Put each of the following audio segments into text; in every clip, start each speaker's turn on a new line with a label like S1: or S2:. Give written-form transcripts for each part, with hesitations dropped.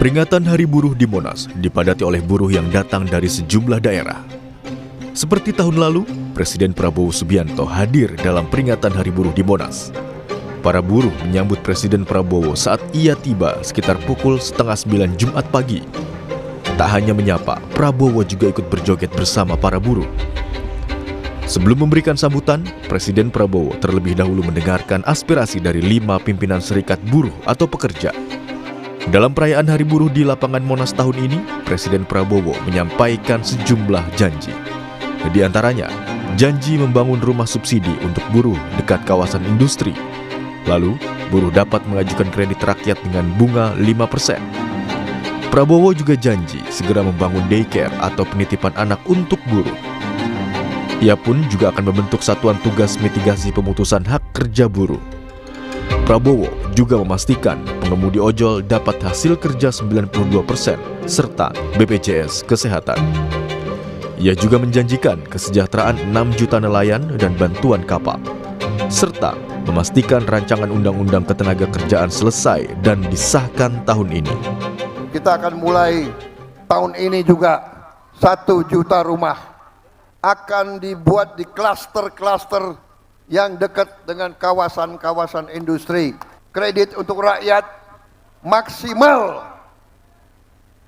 S1: Peringatan Hari Buruh di Monas dipadati oleh buruh yang datang dari sejumlah daerah. Seperti tahun lalu, Presiden Prabowo Subianto hadir dalam peringatan Hari Buruh di Monas. Para buruh menyambut Presiden Prabowo saat ia tiba sekitar pukul 8:30 Jumat pagi. Tak hanya menyapa, Prabowo juga ikut berjoget bersama para buruh. Sebelum memberikan sambutan, Presiden Prabowo terlebih dahulu mendengarkan aspirasi dari 5 pimpinan serikat buruh atau pekerja. Dalam perayaan Hari Buruh di lapangan Monas tahun ini, Presiden Prabowo menyampaikan sejumlah janji. Di antaranya, janji membangun rumah subsidi untuk buruh dekat kawasan industri. Lalu, buruh dapat mengajukan kredit rakyat dengan bunga 5%. Prabowo juga janji segera membangun daycare atau penitipan anak untuk buruh. Ia pun juga akan membentuk satuan tugas mitigasi pemutusan hak kerja buruh. Prabowo juga memastikan pengemudi ojol dapat hasil kerja 92% serta BPJS Kesehatan. Ia juga menjanjikan kesejahteraan 6 juta nelayan dan bantuan kapal, serta memastikan rancangan undang-undang ketenagakerjaan selesai dan disahkan tahun ini.
S2: Kita akan mulai tahun ini juga 1 juta rumah akan dibuat di klaster-klaster yang dekat dengan kawasan-kawasan industri. Kredit untuk rakyat maksimal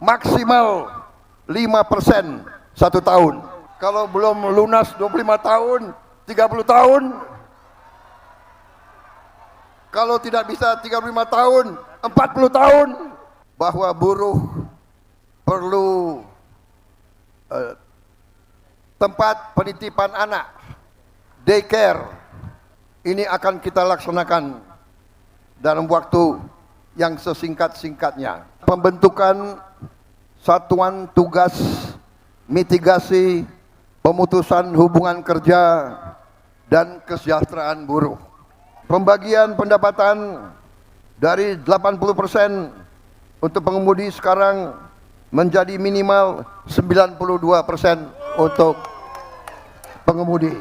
S2: 5% 1 tahun. Kalau belum lunas 25 tahun, 30 tahun. Kalau tidak bisa 35 tahun, 40 tahun. Bahwa buruh perlu tempat penitipan anak, daycare. Ini akan kita laksanakan dalam waktu yang sesingkat-singkatnya. Pembentukan satuan tugas mitigasi pemutusan hubungan kerja dan kesejahteraan buruh. Pembagian pendapatan dari 80% untuk pengemudi sekarang menjadi minimal 92% untuk pengemudi.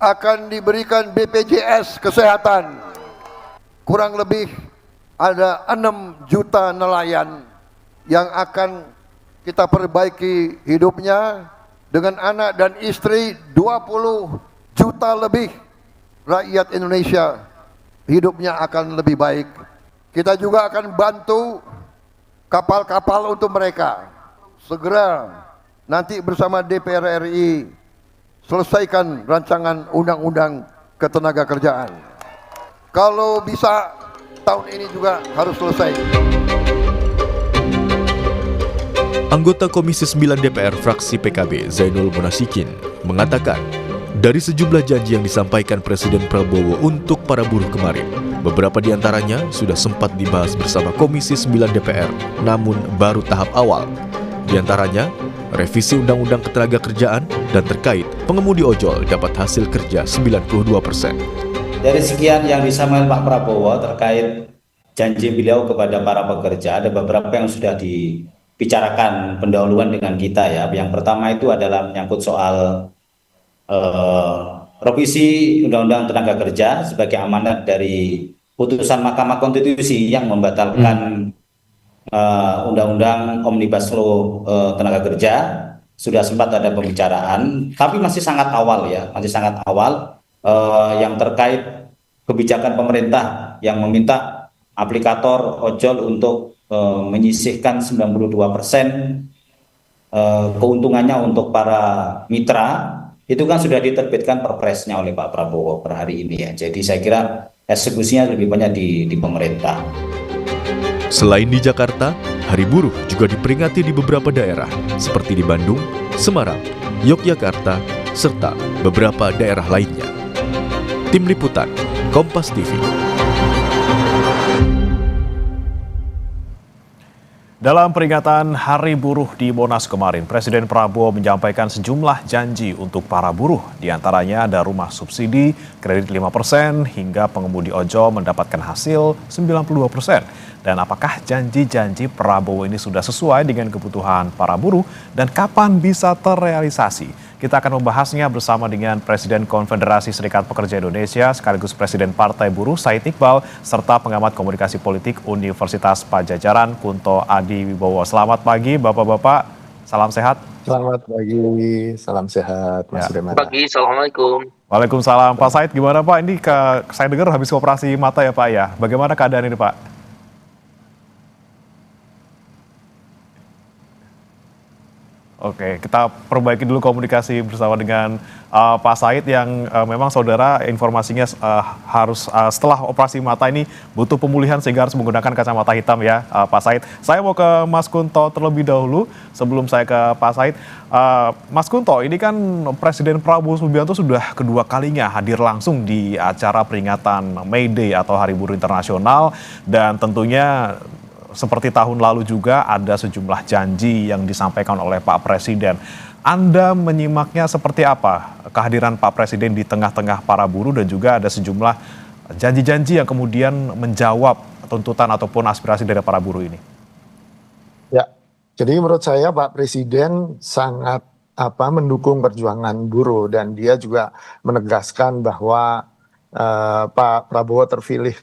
S2: Akan diberikan BPJS Kesehatan. Kurang lebih ada 6 juta nelayan yang akan kita perbaiki hidupnya. Dengan anak dan istri 20 juta lebih rakyat Indonesia hidupnya akan lebih baik. Kita juga akan bantu kapal-kapal untuk mereka. Segera nanti bersama DPR RI selesaikan rancangan undang-undang ketenagakerjaan. Kalau bisa tahun ini juga harus selesai.
S1: Anggota Komisi 9 DPR fraksi PKB Zainul Munasikin mengatakan, dari sejumlah janji yang disampaikan Presiden Prabowo untuk para buruh kemarin, beberapa di antaranya sudah sempat dibahas bersama Komisi 9 DPR, namun baru tahap awal. Di antaranya, revisi Undang-Undang Ketenagakerjaan dan terkait pengemudi ojol dapat hasil kerja 92%.
S3: Dari sekian yang disampaikan Pak Prabowo terkait janji beliau kepada para pekerja, ada beberapa yang sudah dibicarakan pendahuluan dengan kita ya. Yang pertama itu adalah menyangkut soal revisi Undang-Undang Tenaga Kerja sebagai amanat dari putusan Mahkamah Konstitusi yang membatalkan Undang-Undang Omnibus Law Tenaga Kerja. Sudah sempat ada pembicaraan, tapi masih sangat awal ya, yang terkait kebijakan pemerintah yang meminta aplikator ojol untuk menyisihkan 92% keuntungannya untuk para mitra. Itu kan sudah diterbitkan perpresnya oleh Pak Prabowo per hari ini ya. Jadi saya kira eksekusinya lebih banyak di pemerintah.
S1: Selain di Jakarta, Hari Buruh juga diperingati di beberapa daerah seperti di Bandung, Semarang, Yogyakarta, serta beberapa daerah lainnya. Tim Liputan, Kompas TV.
S4: Dalam peringatan Hari Buruh di Monas kemarin, Presiden Prabowo menyampaikan sejumlah janji untuk para buruh. Di antaranya ada rumah subsidi, kredit 5%, hingga pengemudi ojol mendapatkan hasil 92%. Dan apakah janji-janji Prabowo ini sudah sesuai dengan kebutuhan para buruh dan kapan bisa terrealisasi? Kita akan membahasnya bersama dengan Presiden Konfederasi Serikat Pekerja Indonesia sekaligus Presiden Partai Buruh Said Iqbal serta pengamat komunikasi politik Universitas Padjadjaran Kunto Adiwibowo. Selamat pagi Bapak-bapak, salam sehat.
S5: Selamat pagi, salam sehat Mas Remana.
S6: Pagi, Assalamualaikum.
S4: Waalaikumsalam. Pak Said, gimana Pak? Ini saya dengar habis operasi mata ya Pak ya. Bagaimana keadaan ini Pak? Oke, kita perbaiki dulu komunikasi bersama dengan Pak Said yang memang saudara informasinya harus setelah operasi mata ini butuh pemulihan sehingga harus menggunakan kacamata hitam ya Pak Said. Saya mau ke Mas Kunto terlebih dahulu sebelum saya ke Pak Said. Mas Kunto, ini kan Presiden Prabowo Subianto sudah kedua kalinya hadir langsung di acara peringatan May Day atau Hari Buruh Internasional dan tentunya seperti tahun lalu juga ada sejumlah janji yang disampaikan oleh Pak Presiden. Anda menyimaknya seperti apa kehadiran Pak Presiden di tengah-tengah para buruh dan juga ada sejumlah janji-janji yang kemudian menjawab tuntutan ataupun aspirasi dari para buruh ini?
S5: Ya, jadi menurut saya Pak Presiden sangat mendukung perjuangan buruh dan dia juga menegaskan bahwa Pak Prabowo terpilih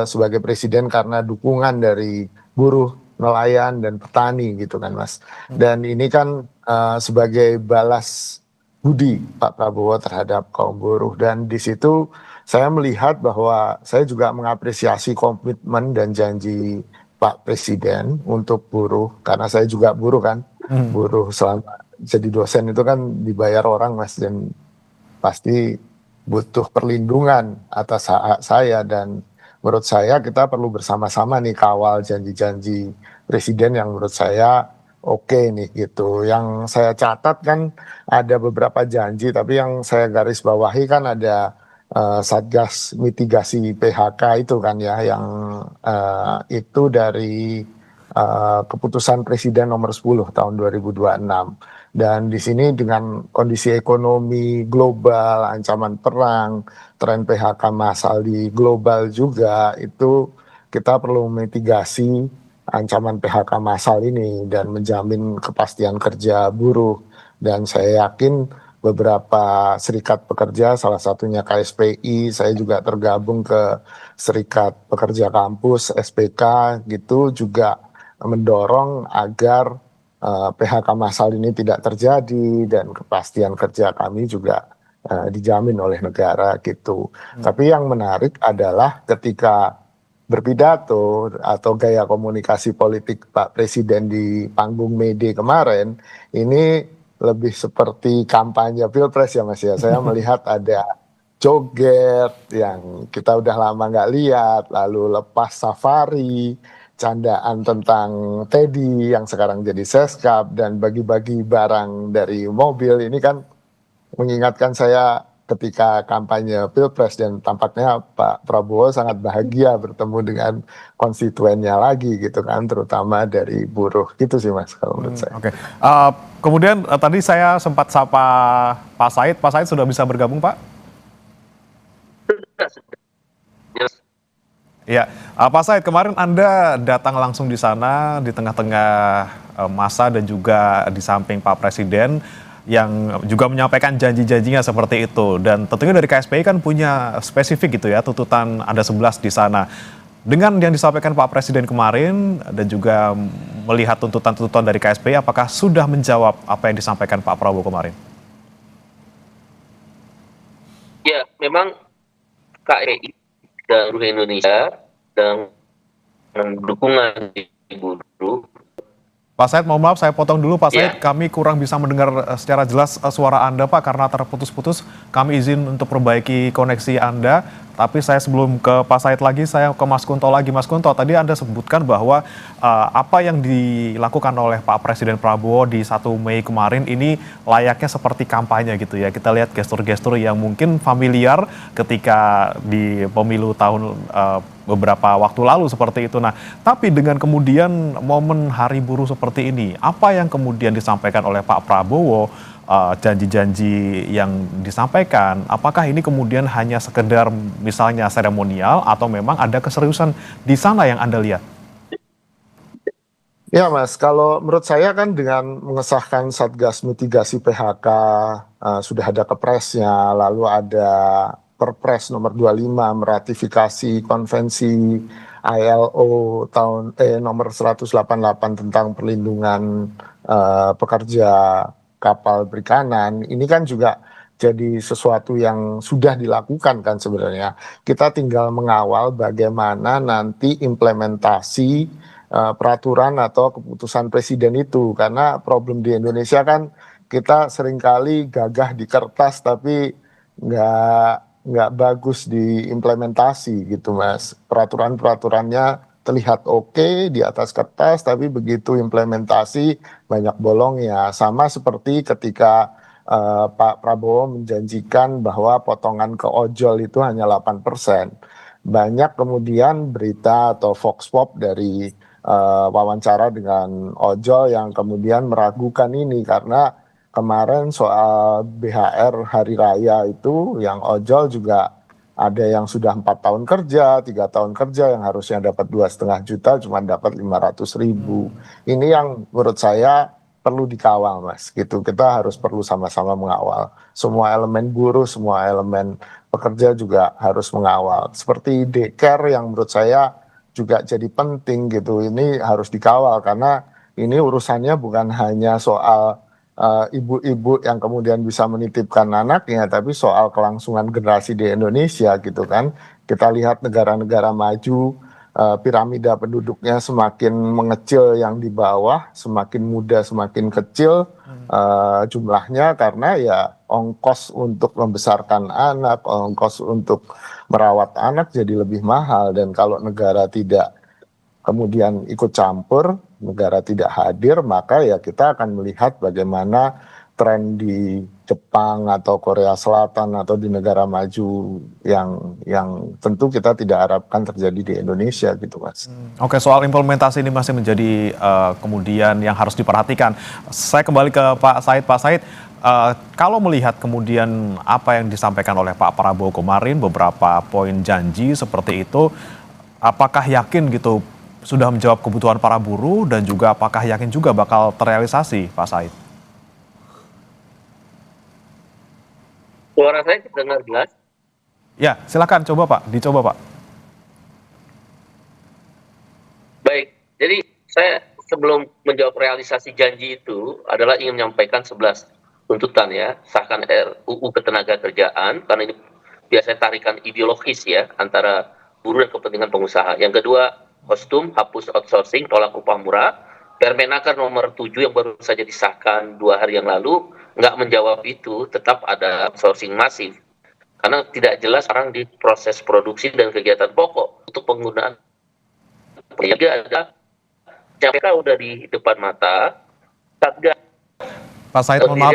S5: sebagai presiden karena dukungan dari buruh, nelayan, dan petani gitu kan Mas. Dan ini kan sebagai balas budi Pak Prabowo terhadap kaum buruh. Dan di situ saya melihat bahwa saya juga mengapresiasi komitmen dan janji Pak Presiden untuk buruh. Karena saya juga buruh kan, buruh selama jadi dosen itu kan dibayar orang Mas. Dan pasti butuh perlindungan atas hak saya dan menurut saya kita perlu bersama-sama nih kawal janji-janji presiden yang menurut saya oke nih gitu. Yang saya catat kan ada beberapa janji tapi yang saya garis bawahi kan ada Satgas mitigasi PHK itu kan ya yang itu dari keputusan Presiden nomor 10 tahun 2026. Dan di sini dengan kondisi ekonomi global, ancaman perang, tren PHK massal di global juga, itu kita perlu mitigasi ancaman PHK massal ini dan menjamin kepastian kerja buruh. Dan saya yakin beberapa serikat pekerja, salah satunya KSPI, saya juga tergabung ke Serikat Pekerja Kampus, SPK, gitu juga mendorong agar PHK massal ini tidak terjadi dan kepastian kerja kami juga dijamin oleh negara gitu. Tapi yang menarik adalah ketika berpidato atau gaya komunikasi politik Pak Presiden di panggung May Day kemarin, ini lebih seperti kampanye Pilpres ya Mas ya. Saya melihat ada joget yang kita udah lama nggak lihat, lalu lepas safari, candaan tentang Teddy yang sekarang jadi Seskap dan bagi-bagi barang dari mobil. Ini kan mengingatkan saya ketika kampanye Pilpres dan tampaknya Pak Prabowo sangat bahagia bertemu dengan konstituennya lagi gitu kan, terutama dari buruh gitu sih Mas kalau menurut saya.
S4: Oke. Kemudian tadi saya sempat sapa Pak Said. Pak Said sudah bisa bergabung Pak? Ya, Pak Said, kemarin Anda datang langsung di sana di tengah-tengah massa dan juga di samping Pak Presiden yang juga menyampaikan janji-janjinya seperti itu. Dan tentunya dari KSPI kan punya spesifik gitu ya, tuntutan ada 11 di sana. Dengan yang disampaikan Pak Presiden kemarin dan juga melihat tuntutan-tuntutan dari KSPI, apakah sudah menjawab apa yang disampaikan Pak Prabowo kemarin?
S6: Ya, memang KSPI dan buruh Indonesia dan dukungan di buruh.
S4: Pak Said, mohon maaf saya potong dulu Pak Said, kami kurang bisa mendengar secara jelas suara Anda Pak karena terputus-putus. Kami izin untuk perbaiki koneksi Anda. Tapi saya sebelum ke Pak Said lagi, saya ke Mas Kunto lagi. Mas Kunto, tadi Anda sebutkan bahwa apa yang dilakukan oleh Pak Presiden Prabowo di 1 Mei kemarin ini layaknya seperti kampanye gitu ya. Kita lihat gestur-gestur yang mungkin familiar ketika di pemilu tahun beberapa waktu lalu seperti itu. Nah, tapi dengan kemudian momen Hari Buruh seperti ini, apa yang kemudian disampaikan oleh Pak Prabowo, janji-janji yang disampaikan, apakah ini kemudian hanya sekedar misalnya seremonial atau memang ada keseriusan di sana yang Anda lihat?
S5: Ya Mas, kalau menurut saya kan dengan mengesahkan Satgas Mitigasi PHK, sudah ada kepresnya, lalu ada Perpres nomor 25 meratifikasi konvensi ILO nomor 188 tentang perlindungan pekerja kapal perikanan. Ini kan juga jadi sesuatu yang sudah dilakukan kan sebenarnya. Kita tinggal mengawal bagaimana nanti implementasi peraturan atau keputusan presiden itu, karena problem di Indonesia kan kita seringkali gagah di kertas tapi nggak bagus di implementasi gitu Mas. Peraturan-peraturannya terlihat oke di atas kertas tapi begitu implementasi banyak bolongnya. Sama seperti ketika Pak Prabowo menjanjikan bahwa potongan ke ojol itu hanya 8%. Banyak kemudian berita atau vox pop dari wawancara dengan ojol yang kemudian meragukan ini, karena kemarin soal BHR Hari Raya itu yang ojol juga ada yang sudah 4 tahun kerja, 3 tahun kerja yang harusnya dapat 2,5 juta cuma dapat 500.000. Ini yang menurut saya perlu dikawal Mas, gitu. Kita harus perlu sama-sama mengawal. Semua elemen buruh, semua elemen pekerja juga harus mengawal. Seperti daycare yang menurut saya juga jadi penting gitu. Ini harus dikawal karena ini urusannya bukan hanya soal ibu-ibu yang kemudian bisa menitipkan anaknya, tapi soal kelangsungan generasi di Indonesia gitu kan. Kita lihat negara-negara maju, piramida penduduknya semakin mengecil yang di bawah, semakin muda semakin kecil jumlahnya, karena ya ongkos untuk membesarkan anak, ongkos untuk merawat anak jadi lebih mahal. Dan kalau negara tidak kemudian ikut campur, negara tidak hadir, maka ya kita akan melihat bagaimana tren di Jepang atau Korea Selatan atau di negara maju yang tentu kita tidak harapkan terjadi di Indonesia gitu Mas.
S4: Oke, soal implementasi ini masih menjadi kemudian yang harus diperhatikan. Saya kembali ke Pak Said. Pak Said, kalau melihat kemudian apa yang disampaikan oleh Pak Prabowo kemarin, beberapa poin janji seperti itu, apakah yakin gitu sudah menjawab kebutuhan para buruh, dan juga apakah yakin juga bakal terrealisasi, Pak Said?
S6: Suara saya terdengar jelas?
S4: Ya, silakan dicoba Pak.
S6: Baik, jadi saya sebelum menjawab realisasi janji itu adalah ingin menyampaikan 11 tuntutan ya, sahkan RUU Ketenagakerjaan, karena ini biasanya tarikan ideologis ya antara buruh dan kepentingan pengusaha. Yang kedua, kostum, hapus outsourcing, tolak upah murah. Permenaker nomor 7 yang baru saja disahkan 2 hari yang lalu nggak menjawab itu, tetap ada outsourcing masif. Karena tidak jelas orang di proses produksi dan kegiatan pokok untuk penggunaan. Yang ketiga ada KPK udah di depan mata, Satgas.
S4: Pak Said, mohon maaf.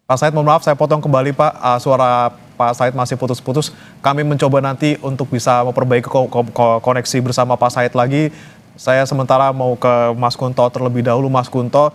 S4: Pak Said, mohon maaf, saya potong kembali Pak. Suara Pak Said masih putus-putus. Kami mencoba nanti untuk bisa memperbaiki koneksi bersama Pak Said lagi. Saya sementara mau ke Mas Kunto terlebih dahulu. Mas Kunto,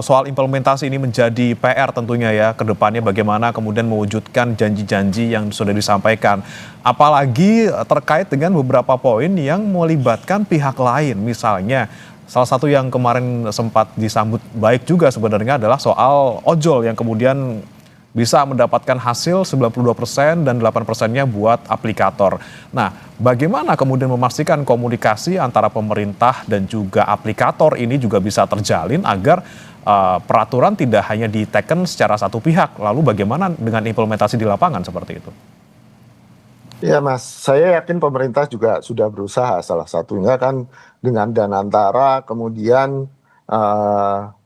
S4: soal implementasi ini menjadi PR tentunya ya ke depannya, bagaimana kemudian mewujudkan janji-janji yang sudah disampaikan. Apalagi terkait dengan beberapa poin yang melibatkan pihak lain. Misalnya salah satu yang kemarin sempat disambut baik juga sebenarnya adalah soal ojol yang kemudian bisa mendapatkan hasil 92% dan 8%-nya buat aplikator. Nah, bagaimana kemudian memastikan komunikasi antara pemerintah dan juga aplikator ini juga bisa terjalin agar peraturan tidak hanya diteken secara satu pihak. Lalu bagaimana dengan implementasi di lapangan seperti itu?
S5: Ya Mas, saya yakin pemerintah juga sudah berusaha, salah satunya kan dengan Danantara kemudian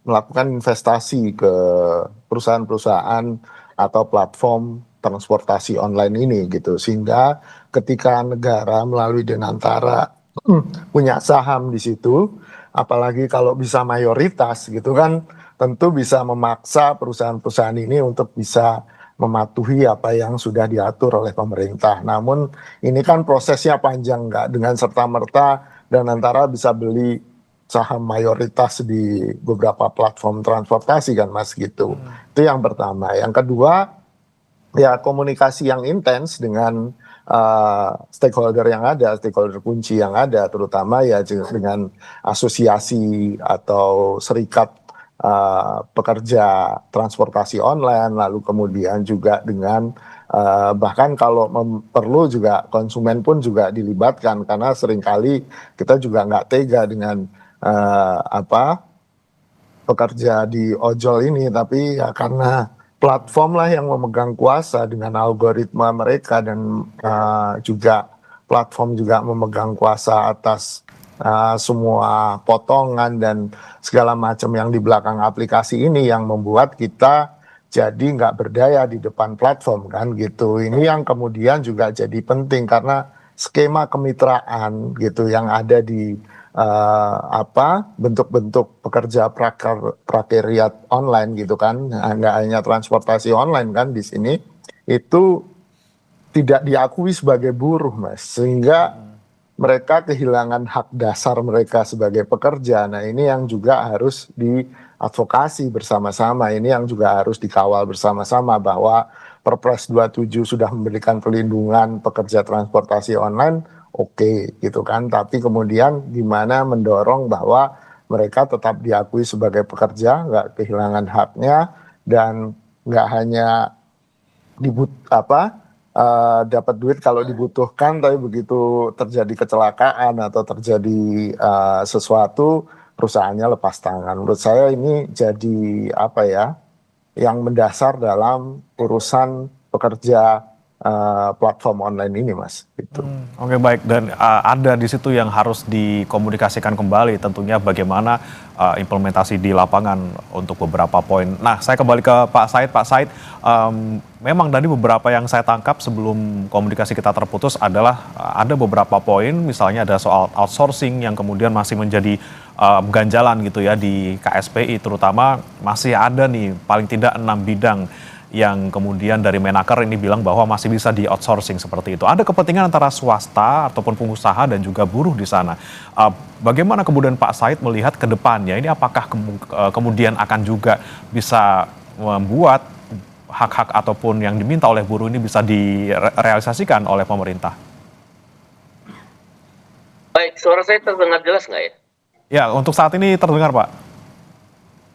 S5: melakukan investasi ke perusahaan-perusahaan atau platform transportasi online ini gitu, sehingga ketika negara melalui Danantara punya saham di situ, apalagi kalau bisa mayoritas gitu kan, tentu bisa memaksa perusahaan-perusahaan ini untuk bisa mematuhi apa yang sudah diatur oleh pemerintah. Namun ini kan prosesnya panjang, nggak dengan serta-merta Danantara bisa beli saham mayoritas di beberapa platform transportasi kan Mas gitu. Itu yang pertama. Yang kedua, ya komunikasi yang intens dengan stakeholder yang ada, stakeholder kunci yang ada, terutama ya dengan asosiasi atau serikat pekerja transportasi online, lalu kemudian juga dengan bahkan kalau perlu juga konsumen pun juga dilibatkan, karena seringkali kita juga nggak tega dengan pekerja di ojol ini, tapi ya karena platform lah yang memegang kuasa dengan algoritma mereka, dan juga platform juga memegang kuasa atas semua potongan dan segala macam yang di belakang aplikasi ini, yang membuat kita jadi nggak berdaya di depan platform kan gitu. Ini yang kemudian juga jadi penting, karena skema kemitraan gitu yang ada di bentuk-bentuk pekerja prakerjat online gitu kan, nggak hanya transportasi online kan di sini, itu tidak diakui sebagai buruh, Mas, sehingga mereka kehilangan hak dasar mereka sebagai pekerja. Nah, ini yang juga harus diadvokasi bersama-sama, ini yang juga harus dikawal bersama-sama, bahwa Perpres 27 sudah memberikan perlindungan pekerja transportasi online, oke, gitu kan. Tapi kemudian gimana mendorong bahwa mereka tetap diakui sebagai pekerja, nggak kehilangan haknya, dan nggak hanya dapat duit kalau dibutuhkan, tapi begitu terjadi kecelakaan atau terjadi sesuatu, perusahaannya lepas tangan. Menurut saya ini jadi yang mendasar dalam urusan pekerja platform online ini, Mas. Gitu.
S4: Oke, baik, dan ada di situ yang harus dikomunikasikan kembali tentunya bagaimana implementasi di lapangan untuk beberapa poin. Nah, saya kembali ke Pak Said. Pak Said, memang dari beberapa yang saya tangkap sebelum komunikasi kita terputus adalah ada beberapa poin, misalnya ada soal outsourcing yang kemudian masih menjadi ganjalan gitu ya di KSPI, terutama masih ada nih paling tidak 6 bidang yang kemudian dari Menaker ini bilang bahwa masih bisa di outsourcing seperti itu. Ada kepentingan antara swasta ataupun pengusaha dan juga buruh di sana. Bagaimana kemudian Pak Said melihat ke depannya? Ini apakah kemudian akan juga bisa membuat hak-hak ataupun yang diminta oleh buruh ini bisa direalisasikan oleh pemerintah?
S6: Baik, suara saya terdengar jelas nggak ya?
S4: Ya, untuk saat ini terdengar, Pak.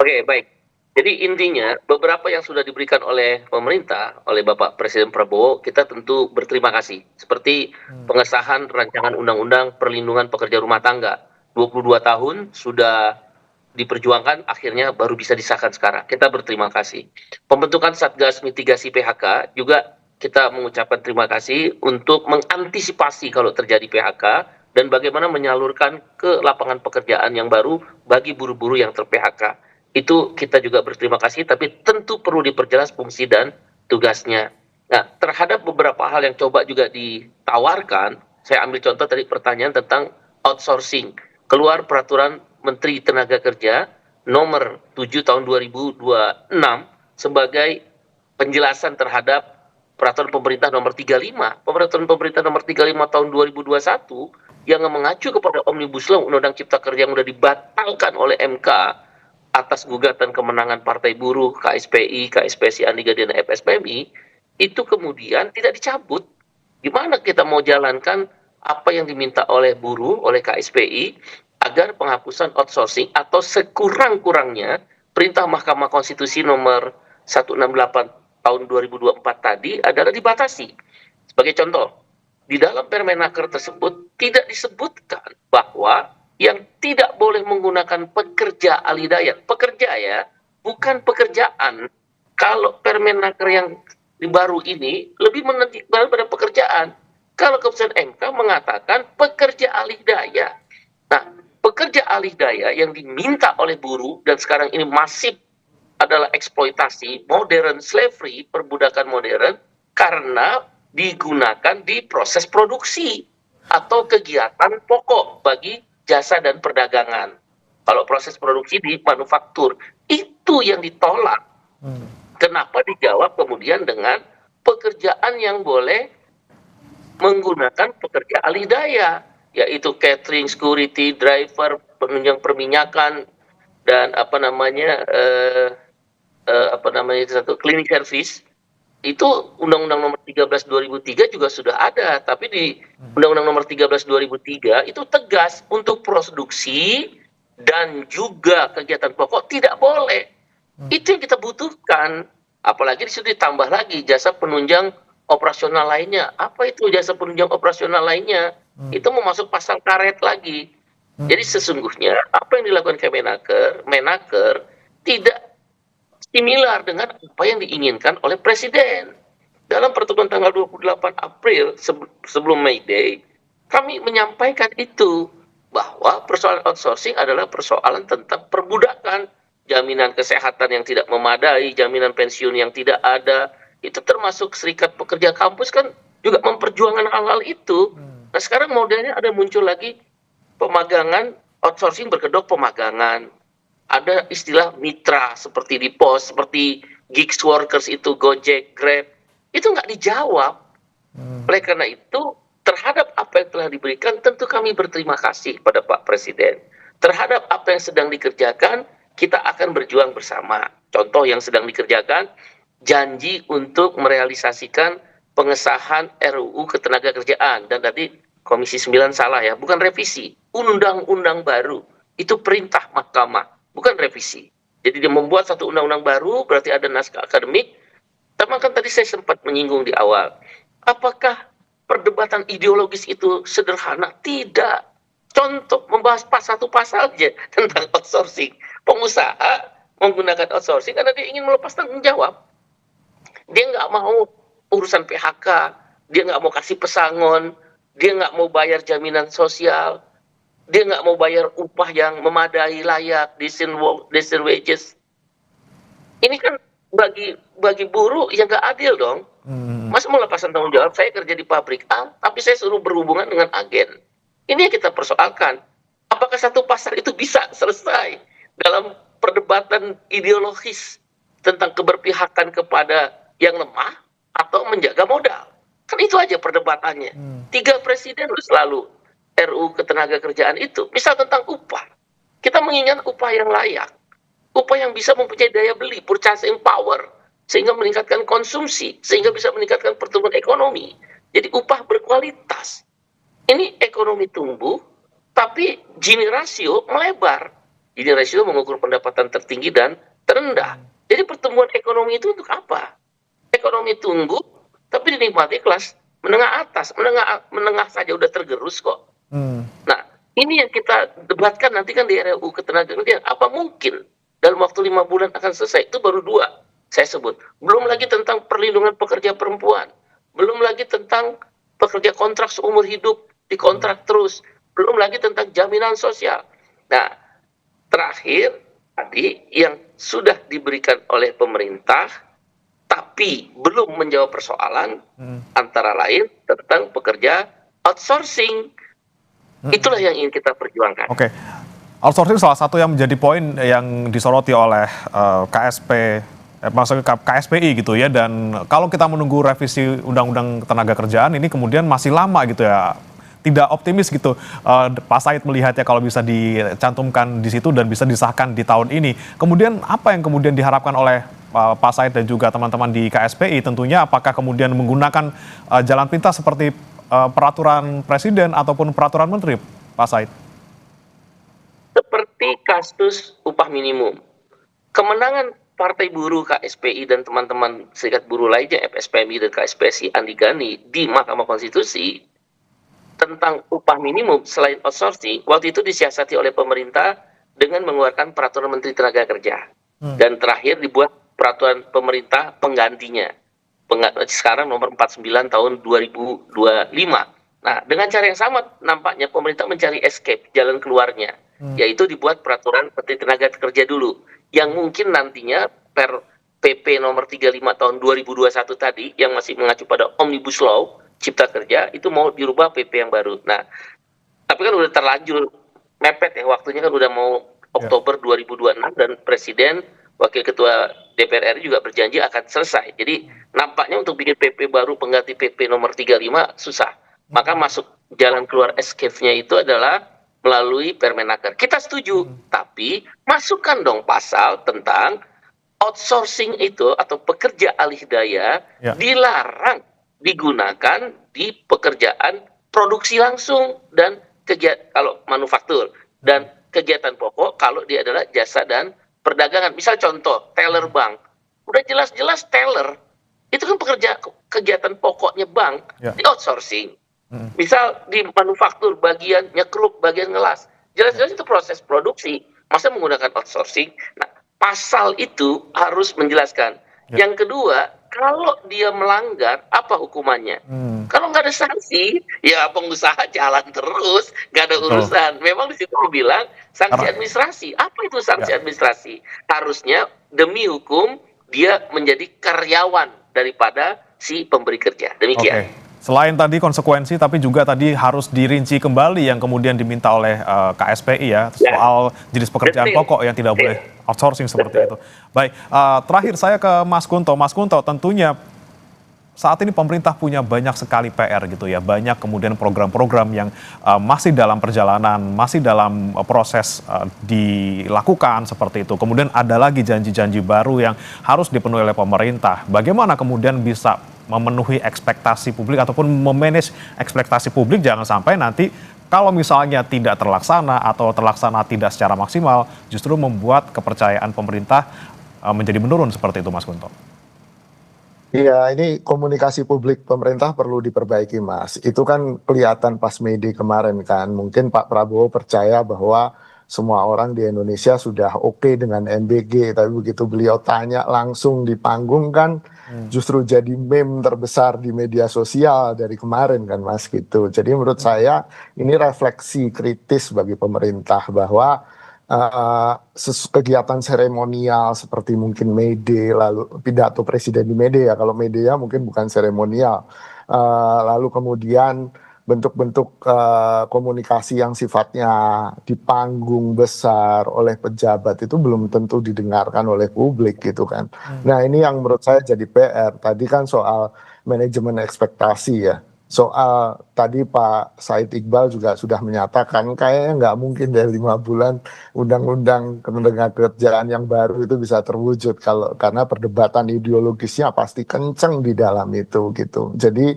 S6: Oke, baik. Jadi intinya beberapa yang sudah diberikan oleh pemerintah, oleh Bapak Presiden Prabowo, kita tentu berterima kasih. Seperti pengesahan rancangan undang-undang perlindungan pekerja rumah tangga. 22 tahun sudah diperjuangkan, akhirnya baru bisa disahkan sekarang. Kita berterima kasih. Pembentukan Satgas Mitigasi PHK juga kita mengucapkan terima kasih untuk mengantisipasi kalau terjadi PHK dan bagaimana menyalurkan ke lapangan pekerjaan yang baru bagi buruh-buruh yang ter-PHK. Itu kita juga berterima kasih, tapi tentu perlu diperjelas fungsi dan tugasnya. Nah, terhadap beberapa hal yang coba juga ditawarkan, saya ambil contoh tadi pertanyaan tentang outsourcing. Keluar peraturan Menteri Tenaga Kerja nomor 7 tahun 2026 sebagai penjelasan terhadap peraturan pemerintah nomor 35. Peraturan pemerintah nomor 35 tahun 2021 yang mengacu kepada Omnibus Law Undang-Undang Cipta Kerja yang sudah dibatalkan oleh MK atas gugatan kemenangan Partai Buruh, KSPI, KSPSI, Aniga, dan FSPMI, itu kemudian tidak dicabut. Gimana kita mau jalankan apa yang diminta oleh buruh, oleh KSPI, agar penghapusan outsourcing atau sekurang-kurangnya perintah Mahkamah Konstitusi nomor 168 tahun 2024 tadi adalah dibatasi. Sebagai contoh, di dalam Permenaker tersebut tidak disebutkan bahwa yang tidak boleh menggunakan pekerja alih daya. Pekerja ya, bukan pekerjaan. Kalau Permenaker yang baru ini lebih menetik pada pekerjaan. Kalau keputusan MK mengatakan pekerja alih daya. Nah, pekerja alih daya yang diminta oleh buruh dan sekarang ini masif adalah eksploitasi, modern slavery, perbudakan modern, karena digunakan di proses produksi atau kegiatan pokok bagi jasa dan perdagangan. Kalau proses produksi di manufaktur, itu yang ditolak. Kenapa dijawab kemudian dengan pekerjaan yang boleh menggunakan pekerja alih daya, yaitu catering, security, driver, penunjang perminyakan, dan cleaning service. itu Undang-Undang Nomor 13 2003 juga sudah ada, tapi di Undang-Undang Nomor 13 2003 itu tegas untuk produksi dan juga kegiatan pokok tidak boleh. Itu yang kita butuhkan. Apalagi di situ ditambah lagi jasa penunjang operasional lainnya. Apa itu jasa penunjang operasional lainnya? Itu mau masuk pasal karet lagi. Jadi sesungguhnya apa yang dilakukan Menaker tidak similar dengan apa yang diinginkan oleh Presiden. Dalam pertemuan tanggal 28 April sebelum May Day, kami menyampaikan itu bahwa persoalan outsourcing adalah persoalan tentang perbudakan, jaminan kesehatan yang tidak memadai, jaminan pensiun yang tidak ada. Itu termasuk Serikat Pekerja Kampus kan juga memperjuangkan hal-hal itu. Nah sekarang modelnya ada muncul lagi pemagangan, outsourcing berkedok pemagangan. Ada istilah mitra seperti di pos, seperti gigs workers itu, Gojek, Grab. Itu nggak dijawab. Oleh karena itu, terhadap apa yang telah diberikan, tentu kami berterima kasih pada Pak Presiden. Terhadap apa yang sedang dikerjakan, kita akan berjuang bersama. Contoh yang sedang dikerjakan, janji untuk merealisasikan pengesahan RUU Ketenagakerjaan. Dan tadi Komisi 9 salah ya, bukan revisi. Undang-undang baru. Itu perintah mahkamah, bukan revisi. Jadi dia membuat satu undang-undang baru, berarti ada naskah akademik. Tapi kan tadi saya sempat menyinggung di awal. Apakah perdebatan ideologis itu sederhana? Tidak. Contoh, membahas satu pasal aja tentang outsourcing. Pengusaha menggunakan outsourcing karena dia ingin melepas tanggung jawab. Dia nggak mau urusan PHK, dia nggak mau kasih pesangon, dia nggak mau bayar jaminan sosial, dia nggak mau bayar upah yang memadai, layak, decent wages. Ini kan bagi buruh yang nggak adil dong. Masa mau lepasan tanggung jawab, saya kerja di pabrik A, tapi saya suruh berhubungan dengan agen. Ini yang kita persoalkan. Apakah satu pasar itu bisa selesai dalam perdebatan ideologis tentang keberpihakan kepada yang lemah atau menjaga modal? Kan itu aja perdebatannya. 3 presiden selalu RUU Ketenagakerjaan itu. Misal tentang upah. Kita menginginkan upah yang layak. Upah yang bisa mempunyai daya beli, purchasing power. Sehingga meningkatkan konsumsi. Sehingga bisa meningkatkan pertumbuhan ekonomi. Jadi upah berkualitas. Ini ekonomi tumbuh, tapi Gini rasio melebar. Gini rasio mengukur pendapatan tertinggi dan terendah. Jadi pertumbuhan ekonomi itu untuk apa? Ekonomi tumbuh, tapi dinikmati kelas menengah atas. Menengah saja udah tergerus kok. Nah, ini yang kita debatkan nanti kan di RUU Ketenagakerjaan. Apa mungkin dalam waktu 5 bulan akan selesai? Itu baru 2 saya sebut. Belum lagi tentang perlindungan pekerja perempuan. Belum lagi tentang pekerja kontrak seumur hidup, dikontrak terus. Belum lagi tentang jaminan sosial. Nah, terakhir tadi yang sudah diberikan oleh pemerintah tapi belum menjawab persoalan antara lain tentang pekerja outsourcing. Itulah yang ingin kita perjuangkan.
S4: Oke, outsourcing salah satu yang menjadi poin yang disoroti oleh maksudnya KSPI gitu ya. Dan kalau kita menunggu revisi Undang-Undang Ketenagakerjaan ini kemudian masih lama gitu ya. Tidak optimis gitu Pak Said melihatnya kalau bisa dicantumkan di situ dan bisa disahkan di tahun ini. Kemudian apa yang kemudian diharapkan oleh Pak Said dan juga teman-teman di KSPI? Tentunya apakah kemudian menggunakan jalan pintas seperti peraturan presiden ataupun peraturan menteri, Pak Said?
S6: Seperti kasus upah minimum. Kemenangan Partai Buruh, KSPI, dan teman-teman serikat buruh lainnya, FSPMI dan KSPSI, Andi Gani, di Mahkamah Konstitusi, tentang upah minimum selain outsourcing, waktu itu disiasati oleh pemerintah dengan mengeluarkan peraturan Menteri Tenaga Kerja. Dan terakhir dibuat peraturan pemerintah penggantinya. Sekarang nomor 49 tahun 2025. Nah, dengan cara yang sama nampaknya pemerintah mencari escape, jalan keluarnya. Yaitu dibuat peraturan Menteri Tenaga Kerja dulu. Yang mungkin nantinya per PP nomor 35 tahun 2021 tadi, yang masih mengacu pada Omnibus Law, Cipta Kerja, itu mau dirubah PP yang baru. Nah, tapi kan udah terlanjur mepet ya, waktunya kan udah mau Oktober 2026 dan Presiden, Wakil Ketua DPR RI juga berjanji akan selesai. Jadi nampaknya untuk bikin PP baru pengganti PP nomor 35 susah. Maka masuk jalan keluar escape-nya itu adalah melalui Permenaker. Kita setuju, tapi masukkan dong pasal tentang outsourcing itu atau pekerja alih daya dilarang digunakan di pekerjaan produksi langsung dan kegiatan kalau manufaktur dan kegiatan pokok kalau dia adalah jasa dan perdagangan. Misal contoh teller bank, udah jelas-jelas teller itu kan kegiatan pokoknya bank di outsourcing. Misal di manufaktur bagian nyekruk, bagian ngelas, jelas-jelas itu proses produksi, masa menggunakan outsourcing. Nah, pasal itu harus menjelaskan. Yang kedua, kalau dia melanggar, apa hukumannya? Kalau nggak ada sanksi, ya pengusaha jalan terus, nggak ada urusan. Memang di situ dibilang sanksi administrasi. Apa itu sanksi administrasi? Harusnya demi hukum dia menjadi karyawan daripada si pemberi kerja. Demikian.
S4: Selain tadi konsekuensi, tapi juga tadi harus dirinci kembali yang kemudian diminta oleh KSPI ya, soal jenis pekerjaan pokok yang tidak boleh outsourcing seperti itu. Baik, terakhir saya ke Mas Kunto. Mas Kunto, tentunya saat ini pemerintah punya banyak sekali PR gitu ya, banyak kemudian program-program yang masih dalam perjalanan, masih dalam proses dilakukan seperti itu. Kemudian ada lagi janji-janji baru yang harus dipenuhi oleh pemerintah. Bagaimana kemudian bisa memenuhi ekspektasi publik ataupun memanage ekspektasi publik, jangan sampai nanti kalau misalnya tidak terlaksana atau terlaksana tidak secara maksimal justru membuat kepercayaan pemerintah menjadi menurun seperti itu, Mas Kunto.
S5: Iya, ini komunikasi publik pemerintah perlu diperbaiki, Mas. Itu kan kelihatan pas Mei Day kemarin kan. Mungkin Pak Prabowo percaya bahwa semua orang di Indonesia sudah oke dengan MBG, tapi begitu beliau tanya langsung di panggung kan justru jadi meme terbesar di media sosial dari kemarin kan, Mas, gitu. Jadi menurut saya ini refleksi kritis bagi pemerintah bahwa kegiatan seremonial seperti mungkin Mei Day, lalu pidato presiden di Mei Day ya, kalau Mei Day ya mungkin bukan seremonial, lalu kemudian bentuk-bentuk komunikasi yang sifatnya di panggung besar oleh pejabat itu belum tentu didengarkan oleh publik gitu kan. Nah ini yang menurut saya jadi PR. Tadi kan soal manajemen ekspektasi ya. Soal tadi Pak Said Iqbal juga sudah menyatakan kayaknya nggak mungkin dari 5 bulan undang-undang ketenagakerjaan yang baru itu bisa terwujud karena perdebatan ideologisnya pasti kenceng di dalam itu gitu. Jadi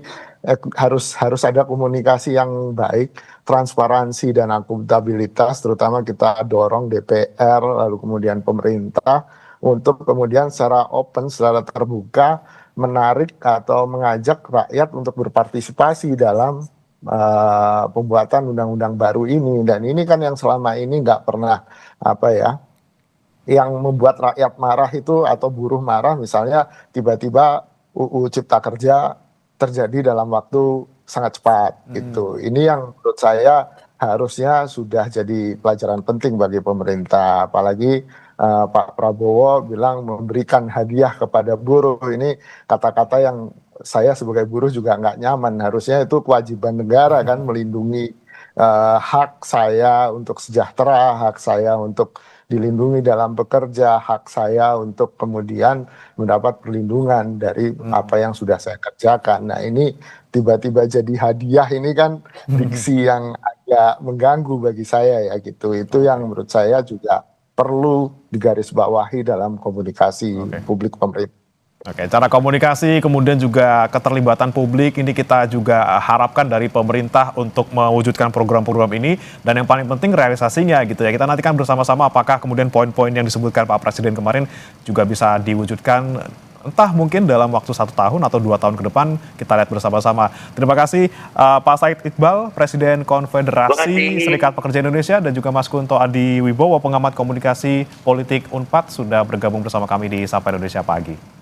S5: harus ada komunikasi yang baik, transparansi dan akuntabilitas, terutama kita dorong DPR lalu kemudian pemerintah untuk kemudian secara open, secara terbuka menarik atau mengajak rakyat untuk berpartisipasi dalam pembuatan undang-undang baru ini. Dan ini kan yang selama ini nggak pernah yang membuat rakyat marah itu atau buruh marah, misalnya tiba-tiba UU Cipta Kerja terjadi dalam waktu sangat cepat gitu. Ini yang menurut saya harusnya sudah jadi pelajaran penting bagi pemerintah, apalagi Pak Prabowo bilang memberikan hadiah kepada buruh. Ini kata-kata yang saya sebagai buruh juga nggak nyaman. Harusnya itu kewajiban negara kan melindungi hak saya untuk sejahtera, hak saya untuk dilindungi dalam bekerja, hak saya untuk kemudian mendapat perlindungan dari apa yang sudah saya kerjakan. Nah ini tiba-tiba jadi hadiah, ini kan diksi yang agak mengganggu bagi saya ya gitu. Itu yang menurut saya juga perlu digarisbawahi dalam komunikasi publik pemerintah.
S4: Oke, cara komunikasi kemudian juga keterlibatan publik ini kita juga harapkan dari pemerintah untuk mewujudkan program-program ini, dan yang paling penting realisasinya gitu ya. Kita nantikan bersama-sama apakah kemudian poin-poin yang disebutkan Pak Presiden kemarin juga bisa diwujudkan, entah mungkin dalam waktu 1 tahun atau 2 tahun ke depan, kita lihat bersama-sama. Terima kasih Pak Said Iqbal, Presiden Konfederasi Serikat Pekerja Indonesia, dan juga Mas Kunto Adiwibowo, pengamat komunikasi politik UNPAD, sudah bergabung bersama kami di Sapa Indonesia Pagi.